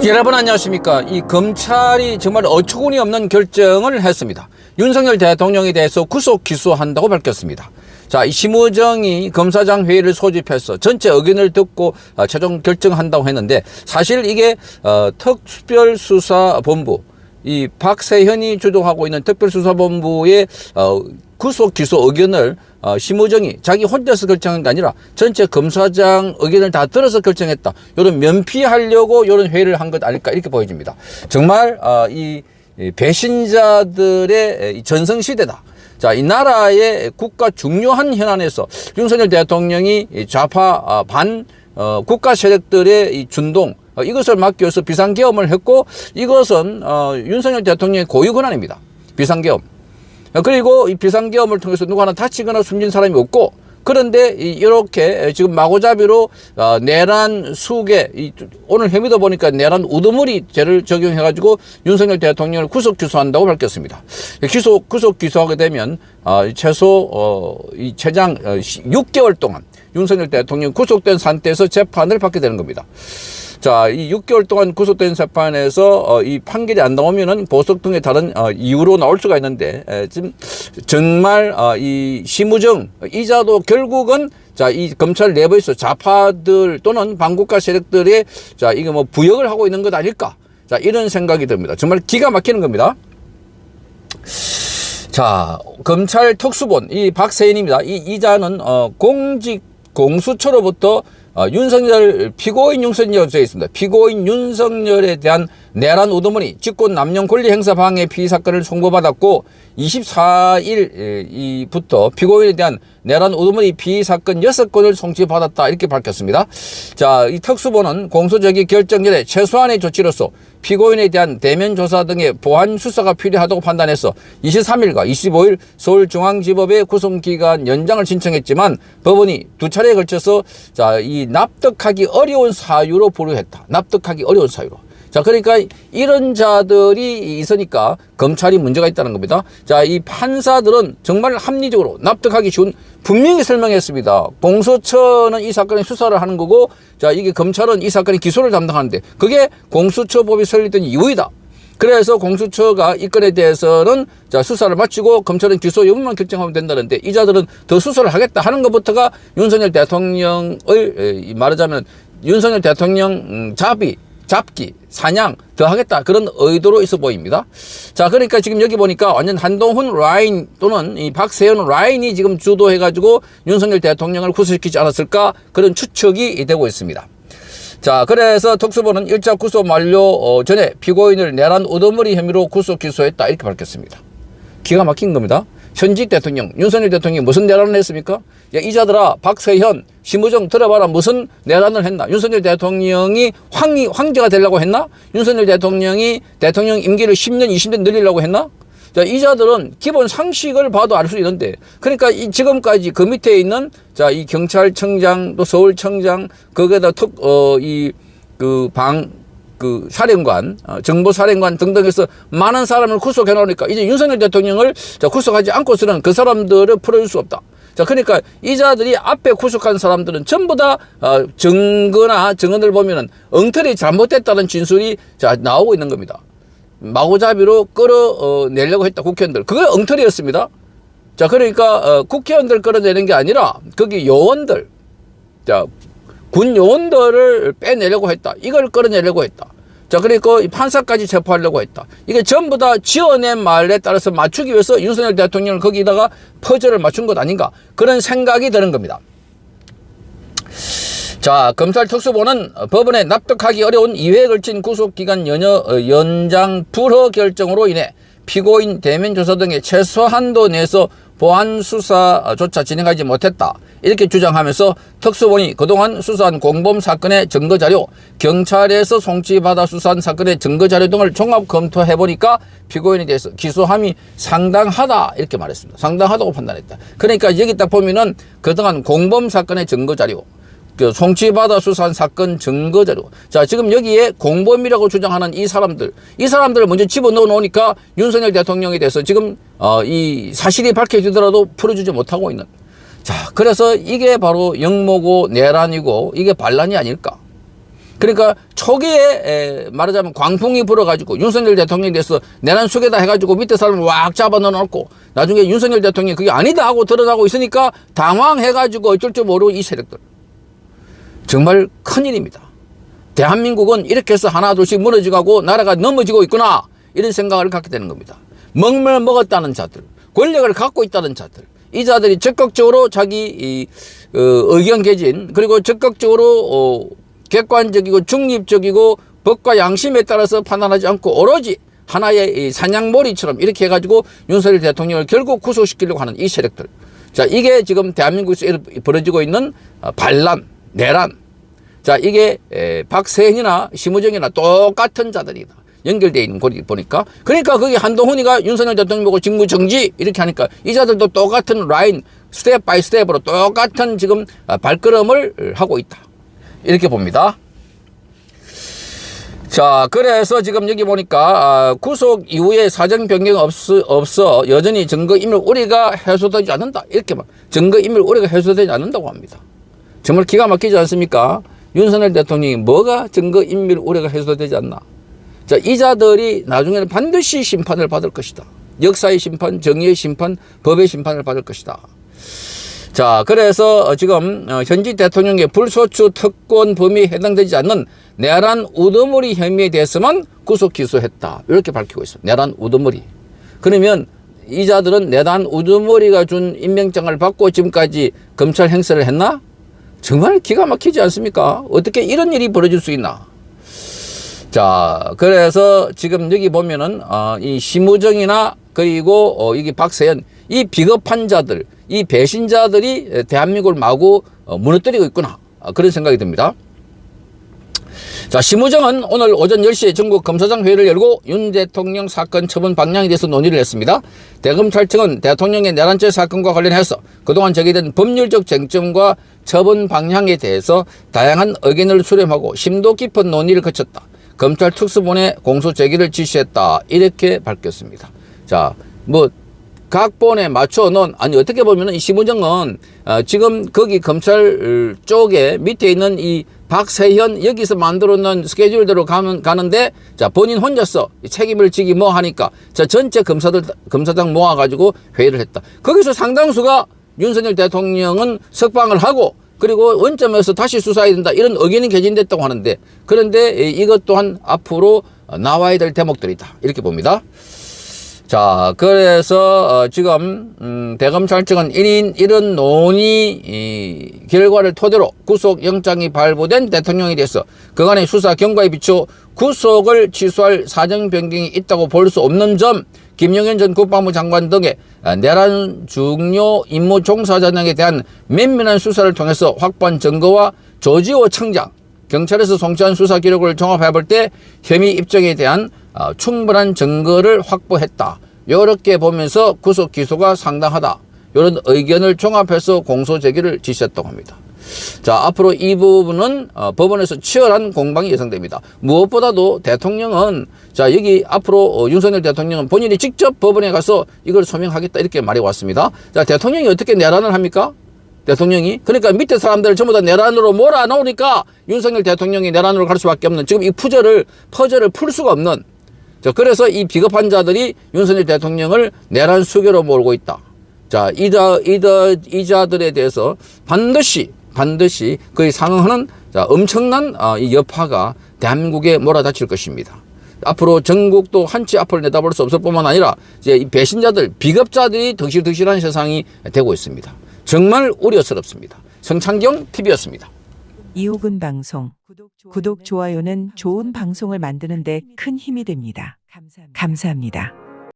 여러분 안녕하십니까. 이 검찰이 정말 어처구니 없는 결정을 했습니다. 윤석열 대통령에 대해서 구속 기소한다고 밝혔습니다. 자, 이 심우정이 검사장 회의를 소집해서 전체 의견을 듣고 최종 결정한다고 했는데, 사실 이게 특별수사본부, 이 박세현이 주도하고 있는 특별수사본부의 구속 기소 의견을 심우정이 자기 혼자서 결정한 게 아니라 전체 검사장 의견을 다 들어서 결정했다. 이런 면피하려고 이런 회의를 한 것 아닐까, 이렇게 보여집니다. 정말 이 배신자들의 전성시대다. 자, 이 나라의 국가 중요한 현안에서 윤석열 대통령이 좌파 반 국가 세력들의 이 준동, 이것을 막기 위해서 비상계엄을 했고, 이것은 윤석열 대통령의 고유 권한입니다. 비상계엄. 그리고 이 비상계엄을 통해서 누구 하나 다치거나 숨진 사람이 없고, 그런데 이렇게 지금 마구잡이로 내란 수개, 오늘 혐의도 보니까 내란 우두머리 죄를 적용해가지고 윤석열 대통령을 구속 기소한다고 밝혔습니다. 구속 기소하게 되면 최소 이 최장 6개월 동안 윤석열 대통령 구속된 상태에서 재판을 받게 되는 겁니다. 자, 이 6개월 동안 구속된 재판에서 이 판결이 안 나오면은 보석 등의 다른 이유로 나올 수가 있는데, 지금 정말 이 심우정 이자도 결국은 자, 이 검찰 내부에서 좌파들 또는 반국가 세력들의 자, 이게 뭐 부역을 하고 있는 것 아닐까? 자, 이런 생각이 듭니다. 정말 기가 막히는 겁니다. 자, 검찰 특수본 이 박세인입니다. 이 이자는 공수처로부터 윤석열, 피고인 윤석열에 되어 있습니다. 피고인 윤석열에 대한 내란 우두머니, 직권 남용 권리 행사 방해 피의 사건을 송고받았고, 24일부터 피고인에 대한 내란 우두머니 피의 사건 6건을 송치받았다, 이렇게 밝혔습니다. 자, 이 특수본은 공소제기 결정 전에 최소한의 조치로서 피고인에 대한 대면 조사 등의 보완 수사가 필요하다고 판단해서 23일과 25일 서울중앙지법에 구속기간 연장을 신청했지만 법원이 두 차례에 걸쳐서 자, 이 납득하기 어려운 사유로 보류했다. 납득하기 어려운 사유로. 자, 그러니까 이런 자들이 있으니까 검찰이 문제가 있다는 겁니다. 자, 이 판사들은 정말 합리적으로 납득하기 쉬운, 분명히 설명했습니다. 공수처는 이 사건의 수사를 하는 거고, 자, 이게 검찰은 이 사건의 기소를 담당하는데, 그게 공수처법이 설립된 이유이다. 그래서 공수처가 이 건에 대해서는 자, 수사를 마치고 검찰은 기소 여부만 결정하면 된다는데, 이 자들은 더 수사를 하겠다 하는 것부터가 윤석열 대통령을 말하자면 윤석열 대통령 잡기, 사냥 더 하겠다, 그런 의도로 있어 보입니다. 자, 그러니까 지금 여기 보니까 완전 한동훈 라인 또는 이 박세현 라인이 지금 주도해가지고 윤석열 대통령을 구속시키지 않았을까, 그런 추측이 되고 있습니다. 자, 그래서 특수본은 1차 구속 만료 전에 피고인을 내란 우두머리 혐의로 구속 기소했다, 이렇게 밝혔습니다. 기가 막힌 겁니다. 현직 대통령, 윤석열 대통령이 무슨 내란을 했습니까? 야, 이자들아, 박세현, 심우정 들어봐라. 무슨 내란을 했나? 윤석열 대통령이 황제가 되려고 했나? 윤석열 대통령이 대통령 임기를 10년, 20년 늘리려고 했나? 자, 이자들은 기본 상식을 봐도 알 수 있는데, 그러니까 지금까지 그 밑에 있는 자, 이 경찰청장 또 서울청장, 거기에다 사령관, 정보사령관 등등해서 많은 사람을 구속해 놓으니까 이제 윤석열 대통령을 자, 구속하지 않고서는 그 사람들을 풀어줄 수 없다. 자, 그러니까 이자들이 앞에 구속한 사람들은 전부 다 증거나 증언을 보면은 엉터리 잘못됐다는 진술이 자, 나오고 있는 겁니다. 마구잡이로 끌어내려고 했다, 국회의원들. 그게 엉터리였습니다. 자, 그러니까 국회의원들 끌어내는 게 아니라 거기 요원들, 자, 군 요원들을 빼내려고 했다. 이걸 끌어내려고 했다. 자, 그리고 판사까지 체포하려고 했다. 이게 전부 다 지어낸 말에 따라서 맞추기 위해서 윤석열 대통령을 거기다가 퍼즐을 맞춘 것 아닌가, 그런 생각이 드는 겁니다. 자, 검찰 특수본은 법원에 납득하기 어려운 2회에 걸친 구속기간 연장 불허 결정으로 인해 피고인 대면 조사 등의 최소한도 내에서 보안 수사조차 진행하지 못했다, 이렇게 주장하면서 특수본이 그동안 수사한 공범 사건의 증거자료, 경찰에서 송치받아 수사한 사건의 증거자료 등을 종합 검토해보니까 피고인에 대해서 기소함이 상당하다, 이렇게 말했습니다. 상당하다고 판단했다. 그러니까 여기 딱 보면은 그동안 공범 사건의 증거자료, 송치받아 수사한 사건 증거자료. 자, 지금 여기에 공범이라고 주장하는 이 사람들을 먼저 집어넣어 놓으니까 윤석열 대통령에 대해서 지금 이 사실이 밝혀지더라도 풀어주지 못하고 있는. 자, 그래서 이게 바로 역모고 내란이고 이게 반란이 아닐까. 그러니까 초기에 말하자면 광풍이 불어가지고 윤석열 대통령에 대해서 내란 속에다 해가지고 밑에 사람을 왁 잡아 넣어놓고 나중에 윤석열 대통령이 그게 아니다 하고 드러나고 있으니까 당황해가지고 어쩔 줄 모르고 이 세력들. 정말 큰일입니다. 대한민국은 이렇게 해서 하나 둘씩 무너져가고 나라가 넘어지고 있구나 이런 생각을 갖게 되는 겁니다. 먹물 먹었다는 자들, 권력을 갖고 있다는 자들, 이 자들이 적극적으로 자기 의견 개진 그리고 적극적으로 객관적이고 중립적이고 법과 양심에 따라서 판단하지 않고 오로지 하나의 사냥몰이처럼 이렇게 해가지고 윤석열 대통령을 결국 구속시키려고 하는 이 세력들. 자, 이게 지금 대한민국에서 벌어지고 있는 반란, 내란. 자, 이게 박세현이나 심우정이나 똑같은 자들이다. 연결되어 있는 곳이 보니까. 그러니까 거기 한동훈이가 윤석열 대통령 보고 직무정지 이렇게 하니까 이 자들도 똑같은 라인, 스텝 바이 스텝으로 똑같은 지금 발걸음을 하고 있다. 이렇게 봅니다. 자, 그래서 지금 여기 보니까 구속 이후에 사정 변경 없어 여전히 증거인멸 우려가 해소되지 않는다. 이렇게 막 증거인멸 우려가 해소되지 않는다고 합니다. 정말 기가 막히지 않습니까? 윤석열 대통령이 뭐가 증거인멸 우려가 해소되지 않나. 자, 이 자들이 나중에는 반드시 심판을 받을 것이다. 역사의 심판, 정의의 심판, 법의 심판을 받을 것이다. 자, 그래서 지금 현직 대통령의 불소추 특권 범위에 해당되지 않는 내란 우두머리 혐의에 대해서만 구속 기소했다. 이렇게 밝히고 있어요. 내란 우두머리. 그러면 이 자들은 내란 우두머리가 준 임명장을 받고 지금까지 검찰 행세를 했나? 정말 기가 막히지 않습니까? 어떻게 이런 일이 벌어질 수 있나? 자, 그래서 지금 여기 보면은 이 심우정이나 그리고 이게 박세현 이 비겁한 자들, 이 배신자들이 대한민국을 마구 무너뜨리고 있구나. 그런 생각이 듭니다. 자, 심우정은 오늘 오전 10시에 전국 검사장 회의를 열고 윤 대통령 사건 처분 방향에 대해서 논의를 했습니다. 대검찰청은 대통령의 내란죄 사건과 관련해서 그동안 제기된 법률적 쟁점과 처분 방향에 대해서 다양한 의견을 수렴하고 심도 깊은 논의를 거쳤다. 검찰 특수본에 공소 제기를 지시했다. 이렇게 밝혔습니다. 자, 뭐 각본에 맞춰 놓은, 아니 어떻게 보면 이 심우정은 지금 거기 검찰 쪽에 밑에 있는 이 박세현 여기서 만들어 놓은 스케줄대로 가는데 자, 본인 혼자서 책임을 지기 뭐 하니까 자, 전체 검사장 모아가지고 회의를 했다. 거기서 상당수가 윤석열 대통령은 석방을 하고 그리고 원점에서 다시 수사해야 된다. 이런 의견이 개진됐다고 하는데 그런데 이것 또한 앞으로 나와야 될 대목들이다. 이렇게 봅니다. 자, 그래서 지금 대검찰청은 이런 논의 결과를 토대로 구속영장이 발부된 대통령에 대해서 그간의 수사 경과에 비춰 구속을 취소할 사정 변경이 있다고 볼 수 없는 점, 김영현 전 국방부 장관 등의 내란 중요 임무 종사자 등에 대한 면밀한 수사를 통해서 확보한 증거와 조지호 청장, 경찰에서 송치한 수사 기록을 종합해 볼 때 혐의 입증에 대한 충분한 증거를 확보했다. 이렇게 보면서 구속 기소가 상당하다. 이런 의견을 종합해서 공소 제기를 지시했다고 합니다. 자, 앞으로 이 부분은 법원에서 치열한 공방이 예상됩니다. 무엇보다도 대통령은 자, 여기 앞으로 윤석열 대통령은 본인이 직접 법원에 가서 이걸 소명하겠다 이렇게 말해 왔습니다. 자, 대통령이 어떻게 내란을 합니까? 대통령이. 그러니까 밑에 사람들을 전부 다 내란으로 몰아넣으니까 윤석열 대통령이 내란으로 갈 수밖에 없는 지금 이 퍼즐을 풀 수가 없는. 자, 그래서 이 비겁한 자들이 윤석열 대통령을 내란 수교로 몰고 있다. 자, 이 자들에 대해서 반드시 그에 상응하는 자, 엄청난 이 여파가 대한민국에 몰아닥칠 것입니다. 앞으로 전국도 한치 앞을 내다볼 수 없을 뿐만 아니라 이제 이 배신자들, 비겁자들이 덕실덕실한 세상이 되고 있습니다. 정말 우려스럽습니다. 성창경 TV였습니다. 이호근 방송 구독, 좋아요는 좋은 방송을 만드는 데 큰 힘이 됩니다. 감사합니다.